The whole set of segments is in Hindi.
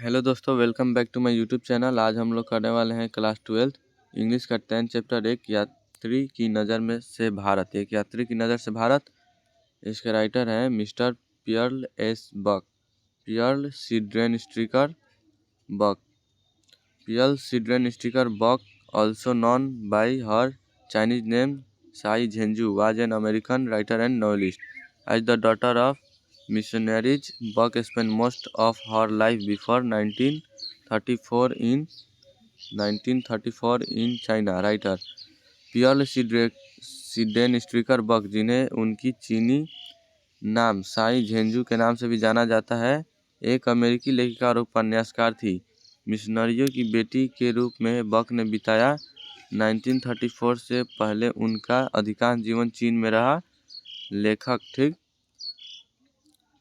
हेलो दोस्तों, welcome back to my YouTube channel. आज हम लोग करने वाले हैं क्लास 12 इंग्लिश का 10 चैप्टर एक यात्री की नज़र में से भारत। एक यात्री की नज़र से भारत। इसके राइटर हैं Mister Pearl S Buck, Pearl Sydenstricker Buck. Pearl Sydenstricker Buck, also known by her Chinese name Sai Zhenzhu, was an American writer and novelist. As the daughter of missionaries, Buck spent most of her life before 1934 in China. Writer Pearl सिडेन स्ट्रीकर बक, जिन्हें उनकी चीनी नाम साई झेंजू के नाम से भी जाना जाता है, एक अमेरिकी लेखिका और उपन्यासकार थी। मिशनरियों की बेटी के रूप में बक ने बिताया। 1934 से पहले उनका अधिकांश जीवन चीन में रहा। लेखक ठीक।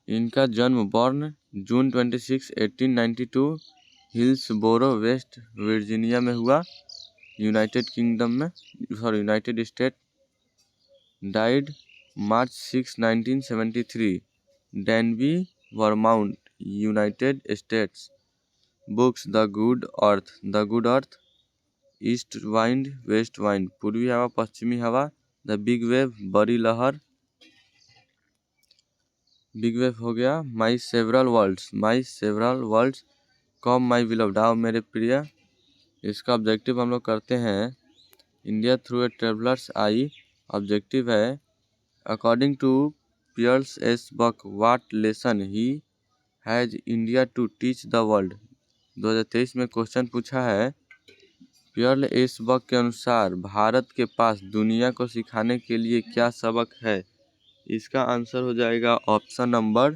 इनका जन्म born June 26, 1892 Hillsboro, West Virginia में हुआ, United State. Died March 6, 1973 Danby, Vermont, United States. Books The Good Earth, East Wind, West Wind, पूर्वी हवा, पश्चिमी हवा। द बिग वेव, बड़ी लहर, बिग वेव हो गया। My Several Worlds, Come My Beloved, आओ मेरे प्रिय। इसका ऑब्जेक्टिव हम लोग करते हैं India through a travellers Eye. Objective है according to Pearl S Buck what lesson he has India to teach the world. 2023 में क्वेश्चन पूछा है, पियर्ल एस बक के अनुसार भारत के पास दुनिया को सिखाने के लिए क्या सबक है। इसका आंसर हो जाएगा option number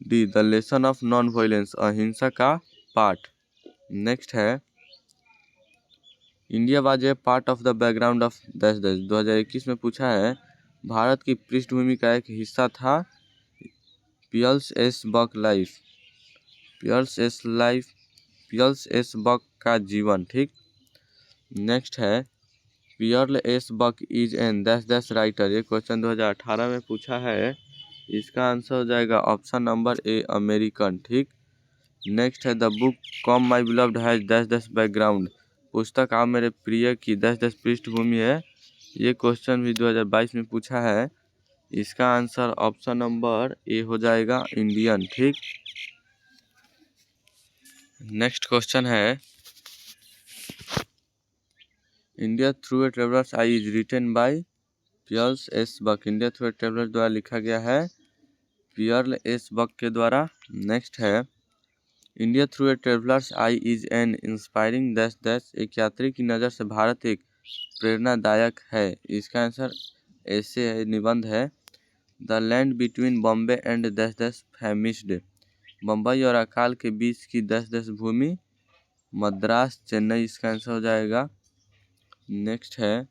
D, the lesson of non violence, अहिंसा का पाठ। नेक्स्ट है India was a part of the background of दस दस। 2021 में पूछा है, भारत की पृष्ठभूमि का एक हिस्सा था Pearl S Buck life. Pearl S Buck का जीवन ठीक। नेक्स्ट है Pearl S Buck is an dash dash writer. ये क्वेश्चन 2018 में पूछा है। इसका आंसर हो जाएगा ऑप्शन नंबर ए, अमेरिकन ठीक। नेक्स्ट है the book com My beloved has दस दस बैकग्राउंड। पुस्तक आओ मेरे प्रिय की दस दस पृष्ठभूमि है। ये क्वेश्चन भी 2022 में पूछा है। इसका आंसर ऑप्शन नंबर ए हो जाएगा, इंडियन ठीक। नेक्स्ट क्वेश्चन है India through a travellers eye is written by Pearl S Buck. India through a traveller's द्वारा लिखा गया है पियर्ल एस बक के द्वारा। नेक्स्ट है India through a travellers eye is an inspiring दस दस। एक यात्री की नज़र से भारत एक प्रेरणादायक है। इसका आंसर ऐसे है, निबंध है। The land between Bombay and दस दस फैमिस्ड। बम्बई और अकाल के बीच की दस दस भूमि, मद्रास, चेन्नई। इसका आंसर हो जाएगा। नेक्स्ट है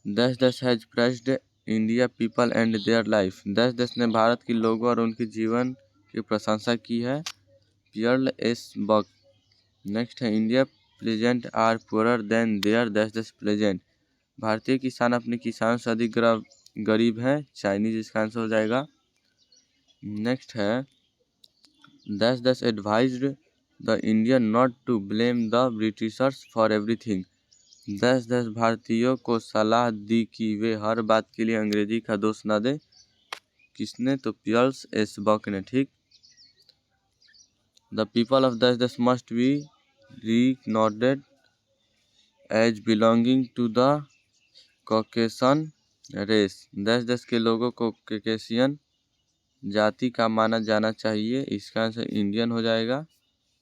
दस दस has pressed India people and their life. दस दस ने भारत के लोगों और उनके जीवन की प्रशंसा की है, पियर्ल एस बक। नेक्स्ट है India pleasant are poorer than their dash dash pleasant. भारतीय किसान अपने किसानों से अधिक गरीब हैं, चाइनीज। इसका आंसर हो जाएगा। नेक्स्ट है dash dash advised the Indian not to blame the Britishers for everything. Dash dash भारतीयों को सलाह दी कि वे हर बात के लिए अंग्रेजी का दोष न दें। किसने? तो पियर्स एस बक ने ठीक। द पीपल ऑफ दस दस must be recorded as belonging to the Caucasian race. दस दस के लोगों को कॉकेशियन जाति का माना जाना चाहिए। इसका आंसर इंडियन हो जाएगा,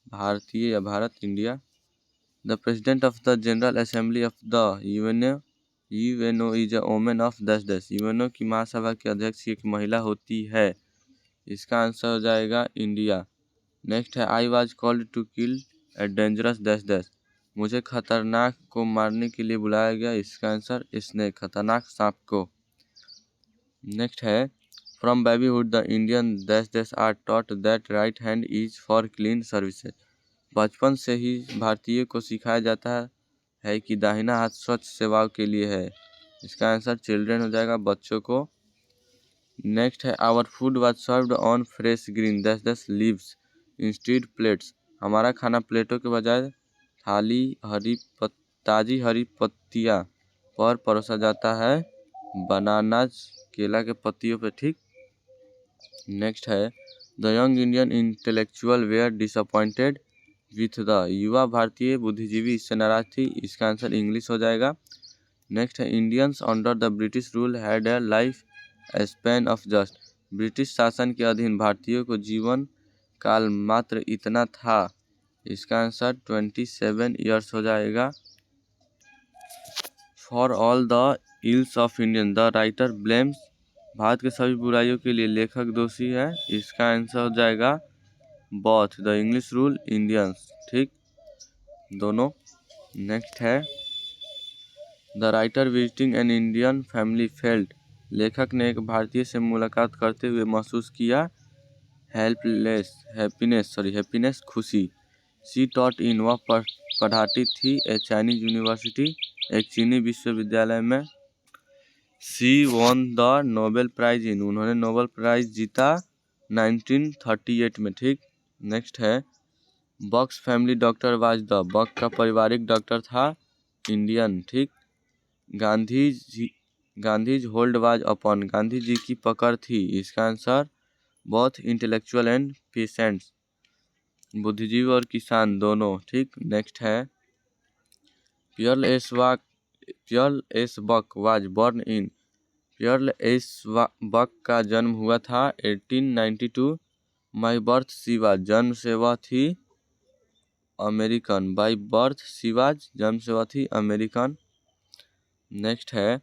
भारतीय या Bharat, India. The president of the general assembly of the UNO is a women of दस दस। यूएनओ की महासभा की अध्यक्ष एक महिला होती है। इसका आंसर हो जाएगा, इंडिया। नेक्स्ट है I was called to kill a dangerous dash dash. मुझे खतरनाक को मारने के लिए बुलाया गया। इसका आंसर स्नेक, खतरनाक सांप को। नेक्स्ट है from babyhood the Indian dash dash are taught that right hand is for clean services. बचपन से ही भारतीय को सिखाया जाता है कि दाहिना हाथ स्वच्छ सेवाओं के लिए है। इसका आंसर चिल्ड्रन हो जाएगा, बच्चों को। नेक्स्ट है our food was served on fresh green dash dash leaves instead plates. हमारा खाना प्लेटों के बजाय ताजी हरी पत्तियाँ पर परोसा जाता है, बनानाज केला के पत्तियों पे, ठीक। नेक्स्ट है the young Indian intellectual were disappointed with the, युवा भारतीय बुद्धिजीवी इससे नाराज थी, इसका आंसर इंग्लिश हो जाएगा। नेक्स्ट है Indians under the British rule had a life span of just, British शासन के अधीन भारतीयों को जीवन काल मात्र इतना था, इसका आंसर 27 ईयर्स हो जाएगा। For all the ills of Indian the writer blames, Bharat के सभी बुराइयों के लिए लेखक दोषी है, इसका आंसर हो जाएगा both the English rule Indians, ठीक, दोनों। नेक्स्ट है the writer visiting an Indian family felt, लेखक ने एक भारतीय से मुलाकात करते हुए महसूस किया हैप्पीनेस खुशी। शी टॉट इन, वह पढ़ाती थी ए चाइनीज यूनिवर्सिटी, एक चीनी विश्वविद्यालय में। She won the Nobel Prize in, उन्होंने नोबेल प्राइज जीता 1938 में, ठीक। नेक्स्ट है Buck's family doctor was the, Buck का पारिवारिक डॉक्टर था इंडियन, ठीक। Gandhi's hold was upon, Gandhi ji की पकड़ थी, इसका answer both intellectual and peasants, बुद्धिजीवी और किसान दोनों, ठीक। नेक्स्ट है Pearl S Buck was born in, Pearl S Buck का जन्म हुआ था 1892, बाई बर्थ शी वाज, जन्म से वह थी American, by birth she was, जन्म से वह थी अमेरिकन। नेक्स्ट है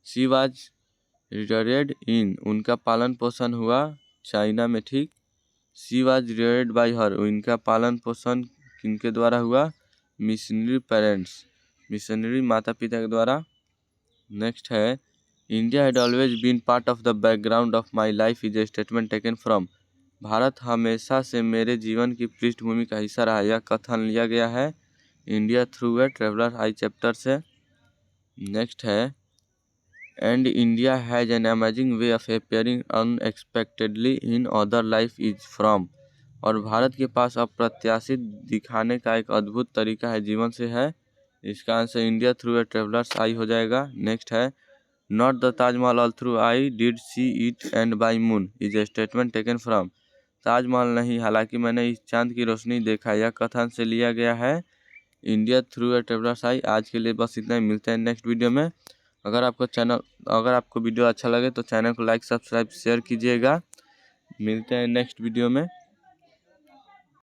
शी वाज रियर्ड इन, उनका पालन पोषण हुआ चाइना में, ठीक। She was Rudyard by her, इनका पालन पोषण किनके द्वारा हुआ, मिशनरी पेरेंट्स, मिशनरी माता पिता के द्वारा। नेक्स्ट है India had always been part of the background of my life is a statement taken from, भारत हमेशा से मेरे जीवन की पृष्ठभूमि का हिस्सा रहा, यह कथन लिया गया है India through a traveller I chapter से। नेक्स्ट है and India has an amazing way of appearing unexpectedly in other life is from, और भारत के पास अप्रत्याशित दिखाने का एक अद्भुत तरीका है जीवन से है, इसका answer India through a travellers eye हो जाएगा। नेक्स्ट है not the Taj Mahal all through I did see it and by moon is a statement taken from, Taj Mahal नहीं हालांकि मैंने इस चांद की रोशनी देखा, यह कथन से लिया गया है इंडिया थ्रू ए ट्रेवलर्स आई। आज के लिए बस इतना ही, मिलते हैं नेक्स्ट वीडियो में। अगर आपको वीडियो अच्छा लगे तो चैनल को लाइक सब्सक्राइब शेयर कीजिएगा। मिलते हैं नेक्स्ट वीडियो में।